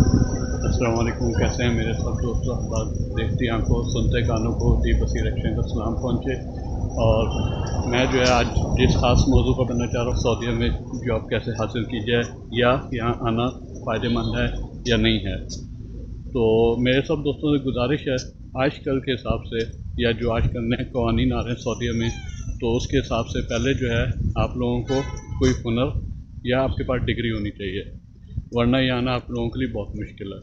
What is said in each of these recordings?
अस्सलाम वालेकुम। कैसे हैं मेरे सब दोस्त अहबाब। देखती आंखों सुनते कानों को दी बसी रखें का सलाम पहुँचे। और मैं जो है आज जिस ख़ास मौजू पर करना चाह रहा हूँ, सऊदीया में जॉब कैसे हासिल की जाए या यहाँ आना फ़ायदेमंद है या नहीं है। तो मेरे सब दोस्तों से गुजारिश है, आजकल के हिसाब से या जो आजकल नए कवानीन आ रहे हैं सऊदीया में, तो उसके हिसाब से पहले जो है आप लोगों को कोई हुनर या आपके पास डिग्री होनी चाहिए, वरना यहाँ आना आप लोगों के लिए बहुत मुश्किल है।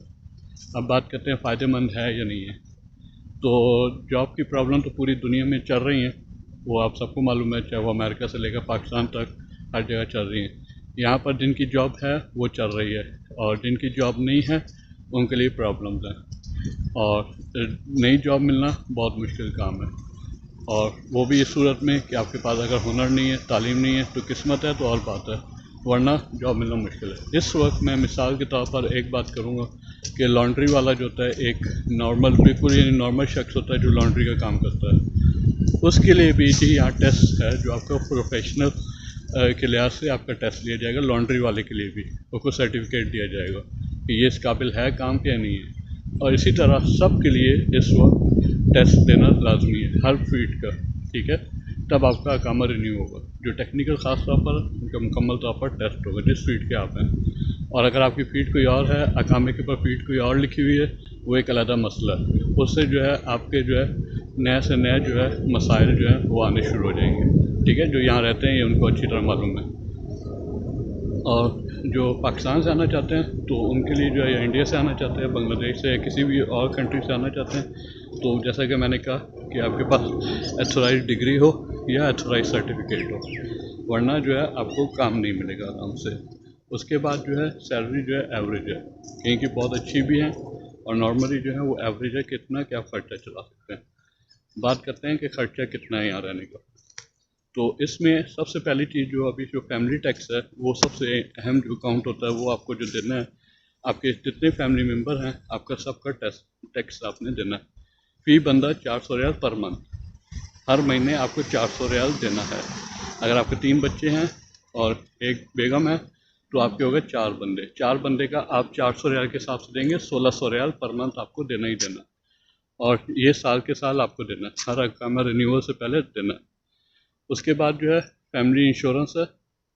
अब बात करते हैं फ़ायदेमंद है या नहीं है। तो जॉब की प्रॉब्लम तो पूरी दुनिया में चल रही हैं, वो आप सबको मालूम है, चाहे वो अमेरिका से लेकर पाकिस्तान तक हर जगह चल रही हैं। यहाँ पर जिनकी जॉब है वो चल रही है, और जिनकी जॉब नहीं है उनके लिए प्रॉब्लम्स हैं। और नई जॉब मिलना बहुत मुश्किल काम है, और वो भी इस सूरत में कि आपके पास अगर हुनर नहीं है, तालीम नहीं है, तो किस्मत है तो और बात है, वरना जॉब मिलना मुश्किल है। इस वक्त मैं मिसाल के तौर पर एक बात करूँगा कि लॉन्ड्री वाला जो होता है, एक नॉर्मल बिल्कुल यानी नॉर्मल शख्स होता है जो लॉन्ड्री का काम करता है, उसके लिए भी जी यहाँ टेस्ट है जो आपका प्रोफेशनल के लिहाज से आपका टेस्ट लिया जाएगा। लॉन्ड्री वाले के लिए भी उसको सर्टिफिकेट दिया जाएगा कि ये इस काबिल है काम के नहीं है। और इसी तरह सब के लिए इस वक्त टेस्ट देना लाजमी है हर फील्ड का, ठीक है। तब आपका अकामा रिन्यू होगा। जो टेक्निकल ख़ास तौर पर उनका मुकम्मल तौर पर टेस्ट होगा जिस फील्ड के आप हैं। और अगर आपकी फील्ड कोई और है, अकामे के ऊपर फील्ड कोई और लिखी हुई है, वो एक अलग मसला है। उससे जो है आपके जो है नए से नए जो है मसाइल जो है वो आने शुरू हो जाएंगे, ठीक है। जो यहाँ रहते हैं ये उनको अच्छी तरह मालूम है। और जो पाकिस्तान से आना चाहते हैं तो उनके लिए जो है, या इंडिया से आना चाहते हैं, बांग्लादेश से, किसी भी और कंट्री से आना चाहते हैं, तो जैसा कि मैंने कहा कि आपके पास एथोराइज डिग्री हो या एथोराइज सर्टिफिकेट हो, वरना जो है आपको काम नहीं मिलेगा आराम से। उसके बाद जो है सैलरी जो है एवरेज है, कहीं की बहुत अच्छी भी है, और नॉर्मली जो है वो एवरेज है कितना कि आप खर्चा चला सकते हैं। बात करते हैं कि खर्चा कितना है यहाँ रहने का। तो इसमें सबसे पहली चीज़ जो अभी जो फैमिली टैक्स है, वो सबसे अहम जो काउंट होता है, वो आपको जो देना है, आपके जितने फैमिली मेम्बर हैं आपका सबका टैक्स आपने देना है। फ़ी बंदा 400 रियाल पर मंथ, हर महीने आपको 400 रियाल देना है। अगर आपके 3 बच्चे हैं और एक बेगम है तो आपके हो गए 4 बंदे। 4 बंदे का आप 400 रियाल के हिसाब से देंगे, 1600 रियाल पर मंथ आपको देना ही देना। और ये साल के साल आपको देना है, हर अकामा रिन्यूअल से पहले देना है। उसके बाद जो है फैमिली इंश्योरेंस है,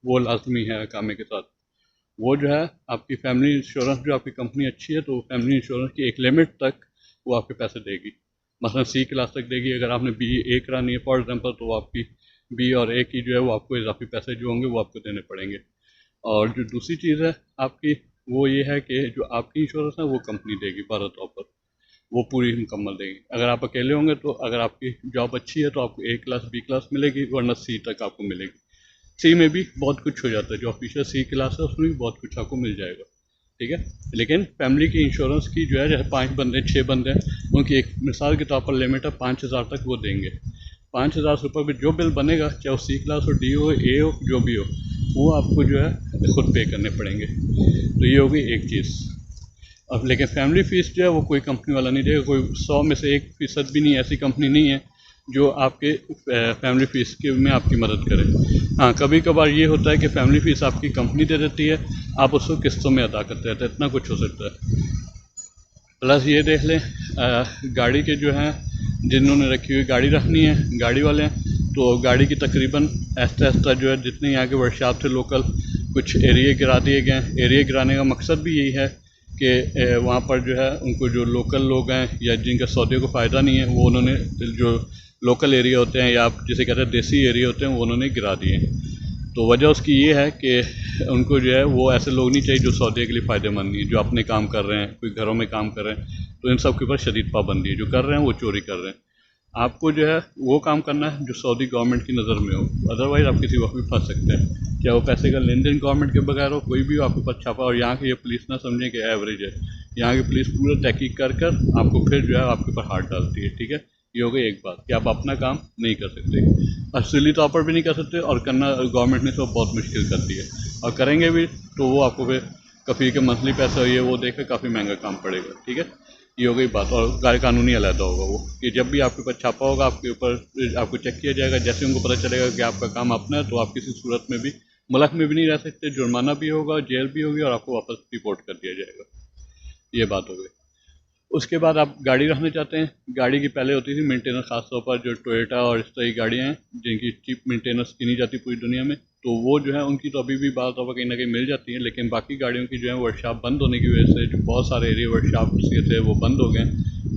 वो लाजमी है अकामे के साथ। वो जो है आपकी फैमिली इंश्योरेंस, जो आपकी कंपनी अच्छी है तो फैमिली इंश्योरेंस की एक लिमिट तक वो आपके पैसे देगी। मसलन सी क्लास तक देगी। अगर आपने बी ए करानी है फॉर एग्जांपल, तो वो आपकी बी और ए की जो है वो आपको इजाफी पैसे जो होंगे वो आपको देने पड़ेंगे। और जो दूसरी चीज़ है आपकी, वो ये है कि जो आपकी इंश्योरेंस है वो कंपनी देगी बारह तौर पर, वो पूरी मुकम्मल देगी। अगर आप अकेले होंगे तो अगर आपकी जॉब अच्छी है तो आपको ए क्लास बी क्लास मिलेगी, वरना सी तक आपको मिलेगी। सी में भी बहुत कुछ हो जाता है, जो ऑफिशियल सी क्लास है उसमें भी बहुत कुछ आपको मिल जाएगा, ठीक है। लेकिन फैमिली की इंश्योरेंस की जो है, जैसे 5 बंदे 6 बंदे हैं, उनकी एक मिसाल के तौर पर लिमिट है 5000 तक वो देंगे। 5000 रुपये में जो बिल बनेगा, चाहे वो सी क्लास हो, डी हो, ए हो, जो भी हो, वो आपको जो है खुद पे करने पड़ेंगे। तो ये होगी एक चीज़। अब लेकिन फैमिली फ़ीस जो है वो कोई कंपनी वाला नहीं देगा। कोई 100 में से 1% भी नहीं, ऐसी कंपनी नहीं है जो आपके फैमिली फ़ीस के में आपकी मदद करे। हाँ, कभी कभार ये होता है कि फैमिली फ़ीस आपकी कंपनी दे देती है, आप उसको किस्तों में अदा करते रहते हैं, इतना कुछ हो सकता है। प्लस ये देख लें, गाड़ी के जो हैं, जिन्होंने रखी हुई गाड़ी रखनी है, गाड़ी वाले हैं, तो गाड़ी की तकरीबन ऐसा ऐसा जो है जितने यहाँ के वर्कशॉप थे लोकल, कुछ एरिया गिरा दिए गए हैं। एरिया गिराने का मकसद भी यही है कि वहाँ पर जो है उनको जो लोकल लोग हैं या जिनका सौदे को फ़ायदा नहीं है, वो उन्होंने जो लोकल एरिया होते हैं या आप जिसे कहते हैं देसी एरिया होते हैं, वो उन्होंने गिरा दिए। तो वजह उसकी ये है कि उनको जो है वो ऐसे लोग नहीं चाहिए जो सौदे के लिए फ़ायदेमंद नहीं है, जो अपने काम कर रहे हैं, कोई घरों में काम कर रहे हैं, तो इन सब के ऊपर शदीद पाबंदी है। जो कर रहे हैं वो चोरी कर रहे हैं। आपको जो है वो काम करना है जो सऊदी गवर्नमेंट की नज़र में हो, अदरवाइज़ आप किसी वक्त भी फंस सकते हैं। चाहे वो पैसे का लेन देन गवर्नमेंट के बगैर हो, कोई भी आपके पास छापा। और यहाँ की ये पुलिस ना समझें कि एवरेज है, यहाँ की पुलिस पूरा तहकीक कर कर आपको फिर जो है आपके ऊपर हाथ डालती है, ठीक है। ये हो गई एक बात कि आप अपना काम नहीं कर सकते, असली तौर पर भी नहीं कर सकते, और करना गवर्नमेंट ने तो बहुत मुश्किल कर दी है। और करेंगे भी तो वो आपको फिर कफ़ी के मंथली पैसा ये वो देकर काफ़ी महंगा काम पड़ेगा, ठीक है। ये हो गई बात। और गैर कानूनी अलहदा होगा वो, कि जब भी आपके ऊपर छापा होगा, आपके ऊपर आपको चेक किया जाएगा। जैसे उनको पता चलेगा कि आपका काम अपना है, तो आप किसी सूरत में भी मुल्क में भी नहीं रह सकते, जुर्माना भी होगा, जेल भी होगी, और आपको वापस रिपोर्ट कर दिया जाएगा। ये बात हो गई। उसके बाद आप गाड़ी रखना चाहते हैं, गाड़ी की पहले होती थी मेंटेनेंस, खासतौर पर जो टोयोटा और इस तरह की गाड़ियाँ हैं जिनकी चीप मेंटेनेंस की नहीं जाती पूरी दुनिया में, तो वो जो है उनकी तो अभी भी बात दफ़ा कहीं ना कहीं मिल जाती है, लेकिन बाकी गाड़ियों की जो है वर्कशॉप बंद होने की वजह से जो बहुत सारे एरिया वर्कशॉप के थे वो बंद हो गए।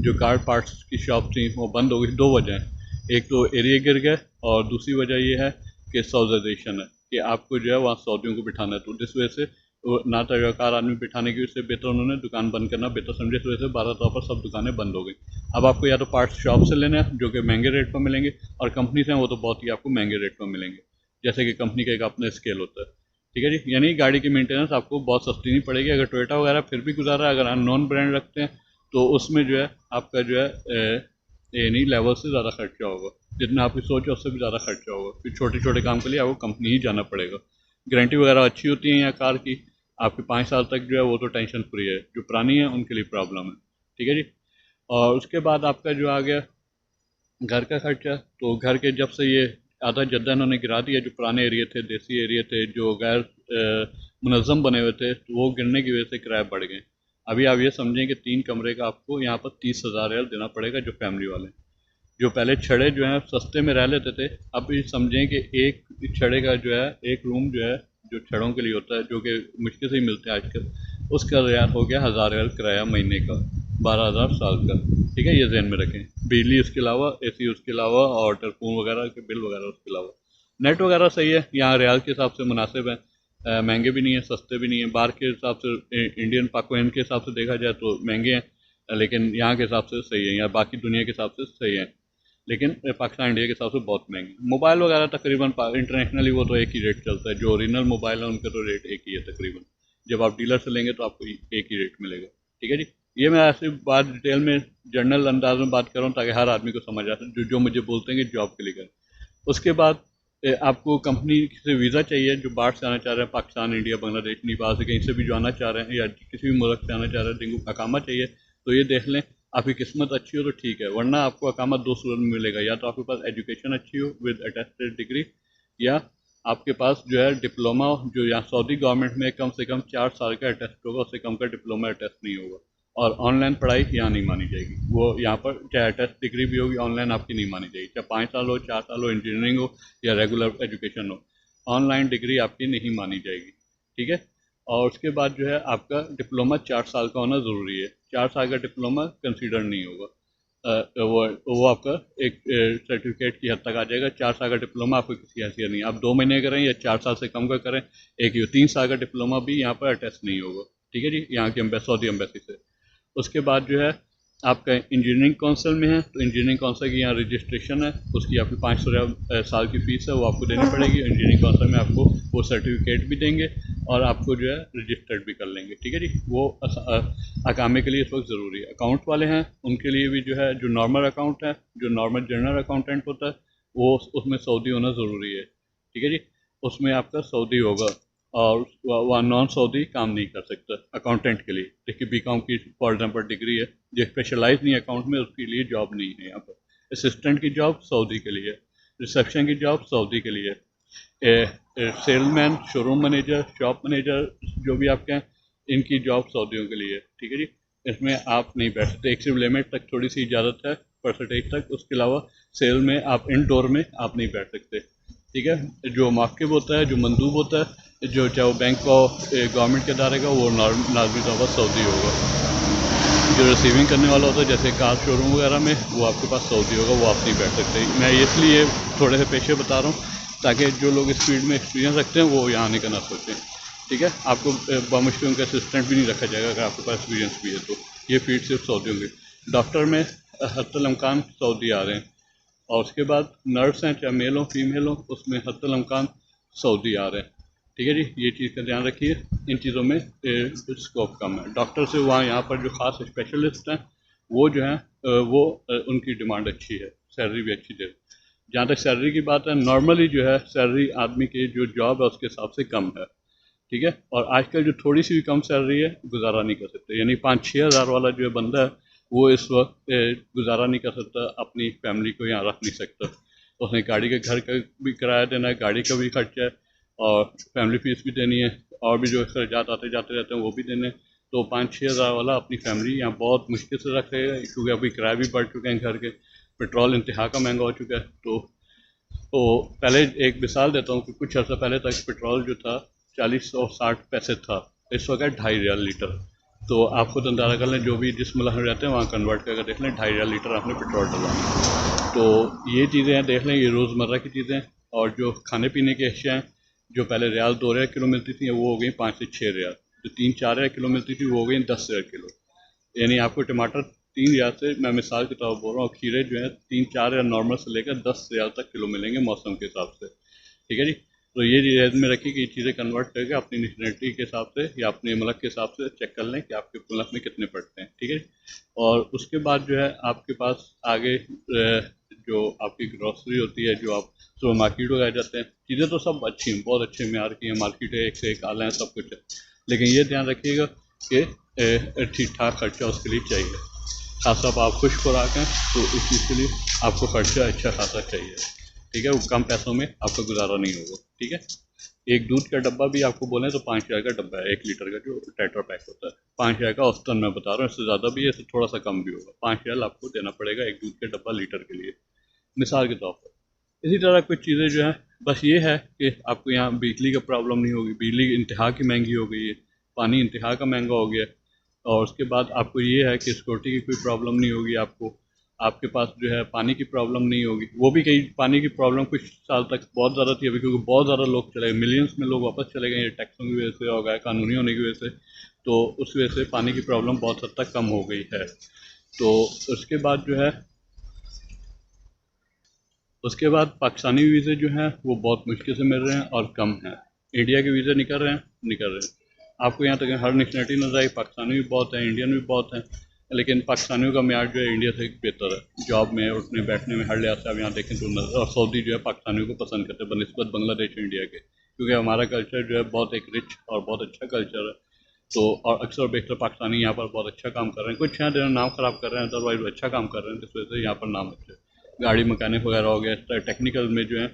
जो कार पार्ट्स की शॉप थी वो बंद हो गई। दो वजह हैं, एक तो एरिया गिर गए और दूसरी वजह ये है कि सऊदीज़ेशन है, कि आपको जो है वहाँ सऊदियों को बिठाना है, तो जिस वजह से वो ना तजुर्बाकार आदमी बिठाने की वजह से बेहतर उन्होंने दुकान बंद करना बेहतर समझे, इस वजह से 12 तौर पर सब दुकानें बंद हो गई। अब आपको या तो पार्ट्स शॉप से लेना है जो कि महंगे रेट पर मिलेंगे, और कंपनी से वो तो बहुत ही आपको महंगे रेट पर मिलेंगे, जैसे कि कंपनी का एक अपना स्केल होता है। ठीक है जी, यानी गाड़ी की मेंटेनेंस आपको बहुत सस्ती नहीं पड़ेगी। अगर टोयोटा वगैरह फिर भी गुजारा, अगर आप नॉन ब्रांड रखते हैं तो उसमें जो है आपका जो है नहीं लेवल से ज़्यादा खर्चा होगा, जितना आपकी सोच है उससे भी ज़्यादा खर्चा होगा, फिर छोटे छोटे काम के लिए आपको कंपनी ही जाना पड़ेगा। गारंटी वगैरह अच्छी होती है यहाँ कार की, आपके 5 साल तक जो है वो तो टेंशन फ्री है, जो पुरानी है उनके लिए प्रॉब्लम है। ठीक है जी। और उसके बाद आपका जो आ गया घर का खर्चा, तो घर के जब से ये आधा जद्दा इन्होंने गिरा दिया, जो पुराने एरिया थे, देसी एरिया थे, जो गैर मुनज़्ज़म बने हुए थे, तो वो गिरने की वजह से किराए बढ़ गए। अभी आप ये समझें कि 3 कमरे का आपको यहाँ पर 30,000 रियाल देना पड़ेगा, जो फैमिली वाले। जो पहले छड़े जो हैं सस्ते में रह लेते थे, अब ये समझें कि एक छड़े का जो है एक रूम जो है जो छड़ों के लिए होता है, जो कि मुश्किल से ही मिलते हैं आजकल, उसका रियाल हो गया 1000 रियाल किराया महीने का, 12,000 साल का। ठीक है, ये जहन में रखें। बिजली उसके अलावा, एसी उसके अलावा, और टेलीफोन वगैरह के बिल वगैरह उसके अलावा। नेट वगैरह सही है, यहाँ रियाल के हिसाब से मुनासिब है, महंगे भी नहीं है सस्ते भी नहीं है। बाहर के हिसाब से इंडियन पाकिस्तान के हिसाब से देखा जाए तो महंगे हैं, लेकिन यहाँ के हिसाब से सही है, या बाकी दुनिया के हिसाब से सही है, लेकिन पाकिस्तान इंडिया के हिसाब से बहुत महंगे। मोबाइल वगैरह तकरीबन इंटरनेशनली वो तो एक ही रेट चलता है, जो ओरिजिनल मोबाइल है उनका तो रेट एक ही है तकरीबन। जब आप डीलर से लेंगे तो आपको एक ही रेट मिलेगा। ठीक है जी। ये मैं ऐसी बात डिटेल में जनरल अंदाज में बात कर रहा हूँ ताकि हर आदमी को समझ आ सके जो जो मुझे बोलते हैं कि जॉब के लिए करें। उसके बाद आपको कंपनी से वीज़ा चाहिए, जो बाहर से आना चाह रहे हैं, पाकिस्तान, इंडिया, बांग्लादेश, नेपाल से कहीं से भी जो आना चाह रहे हैं, या किसी भी मुल्क से आना चाह रहे हैं जिनको अकामा चाहिए, तो ये देख लें। आपकी किस्मत अच्छी हो तो ठीक है, वरना आपको अकामा दो सूरत में मिलेगा, या तो आपके पास एजुकेशन अच्छी हो विद अटेस्टेड डिग्री, या आपके पास जो है डिप्लोमा, जो यहाँ सऊदी गवर्नमेंट में कम से कम 4 साल का अटेस्ट होगा, उससे कम का डिप्लोमा अटेस्ट नहीं होगा। और ऑनलाइन पढ़ाई यहाँ नहीं मानी जाएगी, वो यहाँ पर चाहे टेस्ट डिग्री भी होगी, ऑनलाइन आपकी नहीं मानी जाएगी, चाहे 5 साल हो, 4 साल हो, इंजीनियरिंग हो या रेगुलर एजुकेशन हो, ऑनलाइन डिग्री आपकी नहीं मानी जाएगी। ठीक है। और उसके बाद जो है आपका डिप्लोमा 4 साल का होना ज़रूरी है, 4 साल का डिप्लोमा कंसीडर नहीं होगा। वो आपका एक सर्टिफिकेट की हद तक आ जाएगा। 4 साल का डिप्लोमा आपको किसी हैसियत नहीं, आप 2 महीने करें या 4 साल से कम का करें, एक ही 3 साल का डिप्लोमा भी यहाँ पर अटेस्ट नहीं होगा। ठीक है जी, यहाँ की सऊदी एम्बेसी से। उसके बाद जो है आपका इंजीनियरिंग काउंसिल में है, तो इंजीनियरिंग काउंसिल की यहाँ रजिस्ट्रेशन है, उसकी आपकी 500 साल की फ़ीस है, वो आपको देनी पड़ेगी। इंजीनियरिंग काउंसिल में आपको वो सर्टिफिकेट भी देंगे और आपको जो है रजिस्टर्ड भी कर लेंगे। ठीक है जी। वो अकामे के लिए इस वक्त ज़रूरी है। अकाउंट वाले हैं उनके लिए भी जो है, जो नॉर्मल अकाउंट है, जो नॉर्मल जनरल अकाउंटेंट होता है, वो उसमें सऊदी होना ज़रूरी है। ठीक है जी। उसमें आपका सऊदी होगा, और वह नॉन सऊदी काम नहीं कर सकता अकाउंटेंट के लिए। देखिए बीकॉम की फॉर एग्जांपल डिग्री है, जो स्पेशलाइज नहीं अकाउंट में, उसके लिए जॉब नहीं है यहाँ पर। असिस्टेंट की जॉब सऊदी के लिए है, रिसेप्शन की जॉब सऊदी के लिए है, salesman, showroom manager, shop manager, जो भी आपके हैं, इनकी जॉब सऊदियों के लिए है। ठीक है जी। इसमें आप नहीं बैठ सकते, एक सिर्फ लिमिट तक थोड़ी सी इजाज़त है, परसेंटेज तक, उसके अलावा सेल में आप इनडोर में आप नहीं बैठ सकते। ठीक है। जो माकिब होता है, जो मंदूब होता है, जो चाहे वो बैंक ऑफ गवर्नमेंट के इदारे का, वो लाजमी तौर पर सऊदी होगा। जो रिसीविंग करने वाला होता है, जैसे कार शोरूम वगैरह में, वो आपके पास सऊदी होगा, वो आप नहीं बैठ सकते। मैं इसलिए थोड़े से पेशे बता रहा हूँ ताकि जो लोग इस फील्ड में एक्सपीरियंस रखते हैं वो यहाँ आने का ना सोचें। ठीक है। आपको बामुश्किल उनका असिस्टेंट भी नहीं रखा जाएगा अगर आपके पास एक्सपीरियंस भी है तो। ये फील्ड सिर्फ सऊदी होंगे। डॉक्टर में हत्तल इम्कान सऊदी आ रहे हैं, और उसके बाद नर्स हैं, चाहे मेल हो फीमेल हो, उसमें हत्तल इम्कान सऊदी आ रहे हैं। ठीक है जी। ये चीज़ का ध्यान रखिए, इन चीज़ों में स्कोप कम है। डॉक्टर से वहाँ यहाँ पर जो ख़ास स्पेशलिस्ट हैं वो जो हैं वो उनकी डिमांड अच्छी है, सैलरी भी अच्छी दे। जहाँ तक सैलरी की बात है, नॉर्मली जो है सैलरी आदमी की जो जॉब है उसके हिसाब से कम है। ठीक है। और आजकल जो थोड़ी सी भी कम सैलरी है गुजारा नहीं कर सकते, यानी 5-6 हज़ार वाला जो बंदा है वो इस वक्त गुजारा नहीं कर सकता, अपनी फैमिली को यहाँ रख नहीं सकता। उसने गाड़ी के घर का भी किराया देना है, गाड़ी का भी खर्चा है, और फैमिली फीस भी देनी है, और भी जो खर्चात आते जाते रहते हैं वो भी देने हैं। तो 5-6 हज़ार वाला अपनी फैमिली यहाँ बहुत मुश्किल से रख लेगा, क्योंकि अभी किराए भी बढ़ चुके हैं घर के, पेट्रोल इंतहा का महंगा हो चुका है। तो पहले एक मिसाल देता हूँ कि कुछ अर्सा पहले तक पेट्रोल जो था 40 और 60 पैसे था, इस वक्त 2.5 रियाल लीटर। तो आप खुद अंदाज़ा कर लें, जो भी जिस मुल्क में रहते हैं वहाँ कन्वर्ट करके देख लें, 2.5 रियाल लीटर आपने पेट्रोल डलवाना। तो ये चीज़ें हैं, देख लें, ये रोज़मर्रा की चीज़ें। और जो खाने पीने की अशिया हैं, जो पहले रियाल 2 रियाल किलो मिलती थी, वो हो गई 5 से 6 रियाल। जो 3-4 रियाल किलो मिलती थी, वो हो गई 10 रियाल किलो। यानी आपको टमाटर 3 रियाल से, मैं मिसाल के तौर पर बोल रहा हूँ, खीरे जो है 3-4 रियाल नॉर्मल से लेकर 10 रियाल तक किलो मिलेंगे मौसम के हिसाब से। ठीक है जी। तो ये ध्यान में रखिए कि ये चीज़ें कन्वर्ट करके अपनी नेशनलिटी के हिसाब से या अपने मुल्क के हिसाब से चेक कर लें कि आपके मुल्क में कितने पड़ते हैं। ठीक है। और उसके बाद जो है आपके पास आगे जो आपकी ग्रॉसरी होती है, जो आप सुपर मार्केट वगैरह जाते हैं, चीज़ें तो सब अच्छी हैं, बहुत अच्छे म्यार की हैं, मार्केट है, एक से एक आला है, सब कुछ है। लेकिन ये ध्यान रखिएगा कि ठीक ठाक खर्चा उसके लिए चाहिए। खासा आप खुश खुराक हैं तो इस चीज़ के लिए आपको खर्चा अच्छा खासा चाहिए। ठीक है, वो कम पैसों में आपका गुजारा नहीं होगा। ठीक है। एक दूध का डब्बा भी आपको बोलें तो 5 रुपये का डब्बा है, 1 लीटर का जो टेट्रा पैक होता है, 5 रुपये का औसतन मैं बता रहा हूँ, इससे ज़्यादा भी है, इससे थोड़ा सा कम भी होगा। 5 रियाल आपको देना पड़ेगा एक दूध का डब्बा लीटर के लिए, मिसाल के तौर पर। इसी तरह कुछ चीज़ें जो हैं, बस ये है कि आपको यहाँ बिजली का प्रॉब्लम नहीं होगी, बिजली इंतहा की महंगी हो गई है, पानी इंतहा का महंगा हो गया। और उसके बाद आपको ये है कि सिक्योरिटी की कोई प्रॉब्लम नहीं होगी, आपके पास जो है पानी की प्रॉब्लम नहीं होगी। वो भी कई पानी की प्रॉब्लम कुछ साल तक बहुत ज़्यादा थी अभी, क्योंकि बहुत ज़्यादा लोग चले गए, मिलियंस में लोग वापस चले गए, टैक्सों की वजह से हो गया, कानूनी होने की वजह से। तो उस वजह से पानी की प्रॉब्लम बहुत हद तक कम हो गई है। तो उसके बाद जो है, उसके बाद पाकिस्तानी वीज़े जो हैं वो बहुत मुश्किल से मिल रहे हैं और कम हैं। इंडिया के वीज़े निकल रहे हैं। आपको यहाँ तक हर नेशनलिटी नजर आएगी, पाकिस्तानी भी बहुत हैं, इंडियन भी बहुत हैं, लेकिन पाकिस्तानियों का म्यार जो है इंडिया से बेहतर है। जॉब में, उठने बैठने में, हर लिहाज से आप यहाँ देखें तो नजर। और सऊदी जो है पाकिस्तानियों को पसंद करते हैं बनिस्बत बांग्लादेश इंडिया के, क्योंकि हमारा कल्चर जो है बहुत एक रिच और बहुत अच्छा कल्चर है। तो और अक्सर बेहतर पाकिस्तानी यहाँ पर बहुत अच्छा काम कर रहे हैं, कुछ हैं जो नाम ख़राब कर रहे हैं, अदरवाइज अच्छा काम कर रहे हैं, जिस वजह से यहाँ पर नाम अच्छा है। गाड़ी मैकेनिक वगैरह हो गया, टेक्निकल में जो है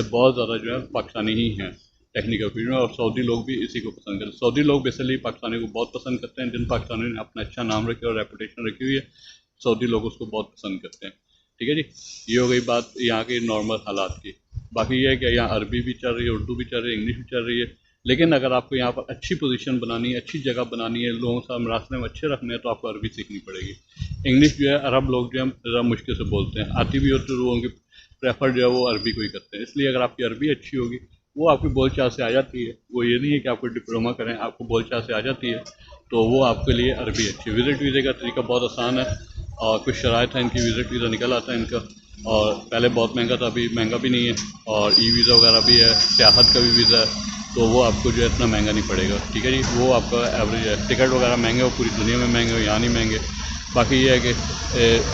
बहुत ज़्यादा जो है पाकिस्तानी ही हैं टेक्निकल फील्ड में, और सऊदी लोग भी इसी को पसंद करते हैं। सऊदी लोग बेसिकली पाकिस्तानी को बहुत पसंद करते हैं, जिन पाकिस्तानी ने अपना अच्छा नाम रखे और रेपुटेशन रखी हुई है, सऊदी लोग उसको बहुत पसंद करते हैं। ठीक है जी। ये हो गई बात यहाँ के नॉर्मल हालात की। बाकी ये है कि यहाँ अरबी भी चल रही है, उर्दू भी चल रही है, इंग्लिश भी चल रही है। लेकिन अगर आपको यहाँ पर अच्छी पोजीशन बनानी है, अच्छी जगह बनानी है, लोगों से रास्ते में अच्छे रखने हैं, तो आपको अरबी सीखनी पड़ेगी। इंग्लिश जो है अरब लोग जो है ज़रा मुश्किल से बोलते हैं, आती भी होती है, लोगों की प्रेफर जो है वो अरबी को ही करते हैं। इसलिए अगर आपकी अरबी अच्छी होगी, वो आपकी बोलचाल से आ जाती है, वो ये नहीं है कि आपको डिप्लोमा करें, आपको बोलचाल से आ जाती है, तो वो आपके लिए अरबी अच्छी है। विज़िट वीज़े का तरीका बहुत आसान है, और कुछ शराइत है इनकी, विज़िट वीज़ा निकल आता है इनका, और पहले बहुत महंगा था, अभी महंगा भी नहीं है, और ई वीज़ा वगैरह भी है, सियाहत का भी वीज़ा है, तो वो आपको जो है इतना महंगा नहीं पड़ेगा। ठीक है जी। वो आपका एवरेज है, टिकट वगैरह महंगे हो, पूरी दुनिया में महंगे हो, यहाँ नहीं महंगे। बाकी ये है कि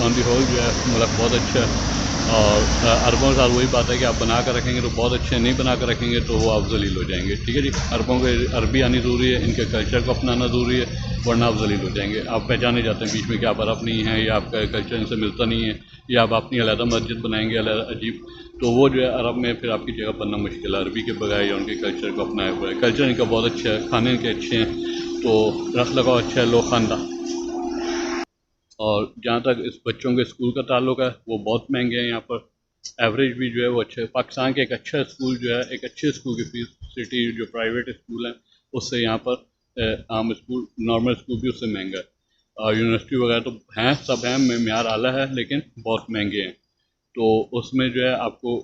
ऑन दी होल जो है मुल्क बहुत अच्छा है। और अरबों के साथ वही बात है कि आप बना कर रखेंगे तो बहुत अच्छे, नहीं बना कर रखेंगे तो वो आप जलील हो जाएंगे। ठीक है जी। अरबों को अरबी आनी ज़रूरी है, इनके कल्चर को अपनाना ज़रूरी है, वरना आप जलील हो जाएंगे। आप पहचाने जाते हैं बीच में कि आप अरब नहीं हैं, या आपका कल्चर इनसे मिलता नहीं है, या आप अपनी अलहदा मस्जिद बनाएंगे अलग अजीब, तो वो जो है अरब में फिर आपकी जगह बनना मुश्किल है, अरबी के बगैर या उनके कल्चर को अपनाया हुआ है। कल्चर इनका बहुत अच्छा है, खाने इनके अच्छे हैं, तो रख लगाव अच्छा है, लोग खानदान। और जहाँ तक इस बच्चों के स्कूल का ताल्लुक है, वो बहुत महंगे हैं यहाँ पर। एवरेज भी जो है वो अच्छा है। पाकिस्तान के एक अच्छा स्कूल जो है, एक अच्छे स्कूल की फीस सिटी जो प्राइवेट स्कूल हैं उससे यहाँ पर आम स्कूल, नॉर्मल स्कूल भी उससे महंगा है। और यूनिवर्सिटी वगैरह तो हैं, सब हैं, म्यार आला है, लेकिन बहुत महंगे हैं। तो उसमें जो है आपको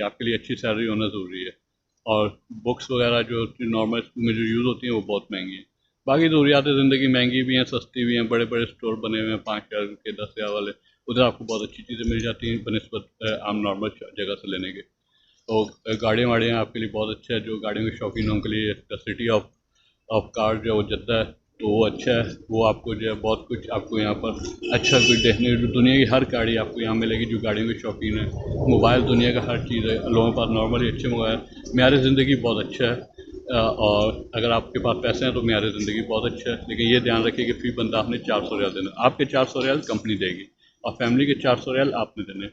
आपके लिए अच्छी सैलरी होना ज़रूरी है। और बुक्स वगैरह जो नॉर्मल स्कूल में जो यूज़ होती हैं वो बहुत महंगी हैं। बाकी ज़रूरियात ज़िंदगी महंगी भी हैं, सस्ती भी हैं, बड़े बड़े स्टोर बने हुए हैं 5,000 के, 10,000 वाले, उधर आपको बहुत अच्छी चीज़ें मिल जाती हैं बनिस्बत आम नॉर्मल जगह से लेने के। तो गाड़ियाँ वाड़ियाँ आपके लिए बहुत अच्छा है, जो गाड़ियों के शौकीन हैं उनके लिए द सिटी ऑफ कार जो है वो जद्दा है, तो वो अच्छा है। वो आपको जो है बहुत कुछ आपको यहाँ पर अच्छा कुछ देखने, जो दुनिया की हर गाड़ी आपको यहाँ मिलेगी, जो गाड़ियों के शौकीन है। मोबाइल दुनिया का हर चीज़ है, लोगों के पास नॉर्मली अच्छे मोबाइल, म्यार ज़िंदगी बहुत अच्छा है। और अगर आपके पास पैसे हैं तो म्यार ज़िंदगी बहुत अच्छा है। लेकिन ये ध्यान रखिए कि फी बंदा आपने 400 रियाल देना, आपके 400 रियाल कंपनी देगी, और फैमिली के 400 रियाल आपने देने।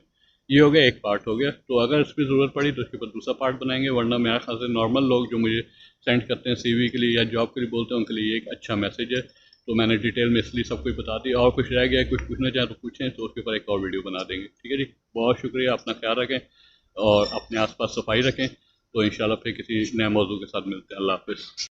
ये हो गया, एक पार्ट हो गया। तो अगर इस पर ज़रूरत पड़ी तो इसके ऊपर दूसरा पार्ट बनाएंगे, वरना मेरे ख्याल से नॉर्मल लोग जो मुझे सेंड करते हैं सीवी के लिए या जॉब के लिए बोलते हैं, उनके लिए एक अच्छा मैसेज है। तो मैंने डिटेल में इसलिए सब कुछ बता दिया, और कुछ रह गया कुछ पूछना चाहें तो पूछें, तो उसके ऊपर एक और वीडियो बना देंगे। ठीक है जी, बहुत शुक्रिया, अपना ख्याल रखें और अपने आसपास सफाई रखें। तो इंशाल्लाह फिर किसी नए मौजू के साथ मिलते हैं। अल्लाह हाफिज़।